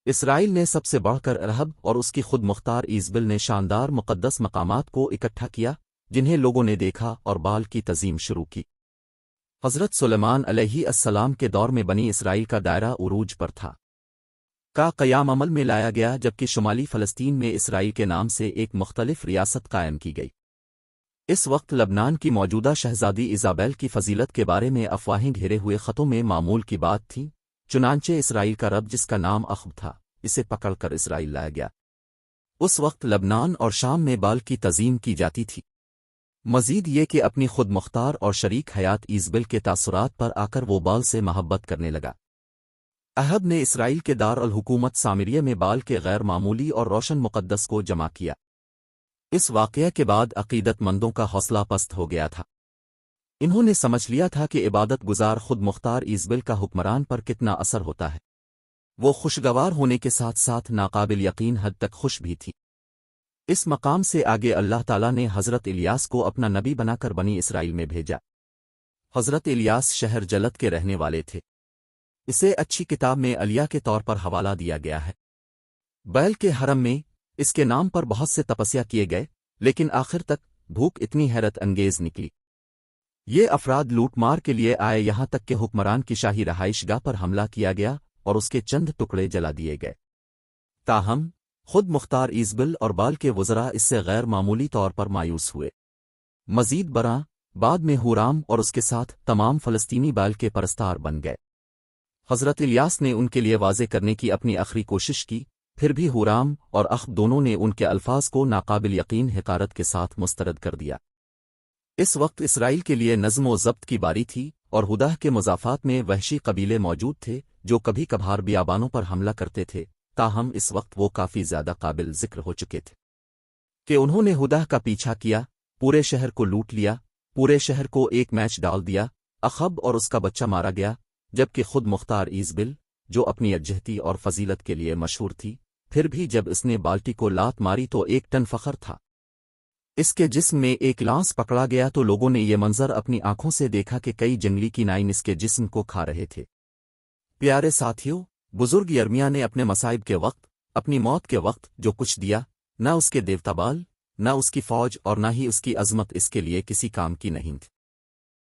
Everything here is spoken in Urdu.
اسرائیل نے سب سے بڑھ کر رہب اور اس کی خود مختار ایزبل نے شاندار مقدس مقامات کو اکٹھا کیا جنہیں لوگوں نے دیکھا اور بال کی تعظیم شروع کی۔ حضرت سلیمان علیہ السلام کے دور میں بنی اسرائیل کا دائرہ عروج پر تھا کا قیام عمل میں لایا گیا، جبکہ شمالی فلسطین میں اسرائیل کے نام سے ایک مختلف ریاست قائم کی گئی۔ اس وقت لبنان کی موجودہ شہزادی ایزابیل کی فضیلت کے بارے میں افواہیں گھیرے ہوئے خطوں میں معمول کی بات تھی، چنانچہ اسرائیل کا رب جس کا نام اخب تھا اسے پکڑ کر اسرائیل لایا گیا۔ اس وقت لبنان اور شام میں بال کی تعظیم کی جاتی تھی۔ مزید یہ کہ اپنی خود مختار اور شریک حیات ایزبل کے تاثرات پر آ کر وہ بال سے محبت کرنے لگا۔ احب نے اسرائیل کے دار الحکومت سامریہ میں بال کے غیر معمولی اور روشن مقدس کو جمع کیا۔ اس واقعہ کے بعد عقیدت مندوں کا حوصلہ پست ہو گیا تھا۔ انہوں نے سمجھ لیا تھا کہ عبادت گزار خود مختار ایزبل کا حکمران پر کتنا اثر ہوتا ہے۔ وہ خوشگوار ہونے کے ساتھ ساتھ ناقابل یقین حد تک خوش بھی تھی۔ اس مقام سے آگے اللہ تعالیٰ نے حضرت الیاس کو اپنا نبی بنا کر بنی اسرائیل میں بھیجا۔ حضرت الیاس شہر جلد کے رہنے والے تھے۔ اسے اچھی کتاب میں علیہ کے طور پر حوالہ دیا گیا ہے۔ بیل کے حرم میں اس کے نام پر بہت سے تپسیا کیے گئے، لیکن آخر تک بھوک اتنی حیرت انگیز نکلی۔ یہ افراد لوٹ مار کے لیے آئے، یہاں تک کہ حکمران کی شاہی رہائش گاہ پر حملہ کیا گیا اور اس کے چند ٹکڑے جلا دیے گئے۔ تاہم خود مختار ایزبل اور بال کے وزراء اس سے غیر معمولی طور پر مایوس ہوئے۔ مزید برآں بعد میں ہورام اور اس کے ساتھ تمام فلسطینی بال کے پرستار بن گئے۔ حضرت الیاس نے ان کے لیے واضح کرنے کی اپنی آخری کوشش کی، پھر بھی ہورام اور اخب دونوں نے ان کے الفاظ کو ناقابل یقین حقارت کے ساتھ مسترد کر دیا۔ اس وقت اسرائیل کے لیے نظم و ضبط کی باری تھی، اور ہدہ کے مضافات میں وحشی قبیلے موجود تھے جو کبھی کبھار بیابانوں پر حملہ کرتے تھے، تاہم اس وقت وہ کافی زیادہ قابل ذکر ہو چکے تھے کہ انہوں نے ہدہ کا پیچھا کیا، پورے شہر کو لوٹ لیا، پورے شہر کو ایک میچ ڈال دیا۔ اخب اور اس کا بچہ مارا گیا، جبکہ خود مختار ایزبل جو اپنی یکجہتی اور فضیلت کے لیے مشہور تھی، پھر بھی جب اس نے بالٹی کو لات ماری تو 1 ٹن فخر تھا۔ اس کے جسم میں ایک لانس پکڑا گیا تو لوگوں نے یہ منظر اپنی آنکھوں سے دیکھا کہ کئی جنگلی کینائن اس کے جسم کو کھا رہے تھے۔ پیارے ساتھیوں، بزرگ یرمیہ نے اپنے مصائب کے وقت، اپنی موت کے وقت جو کچھ دیا، نہ اس کے دیوتا بال، نہ اس کی فوج اور نہ ہی اس کی عظمت اس کے لیے کسی کام کی نہیں تھی۔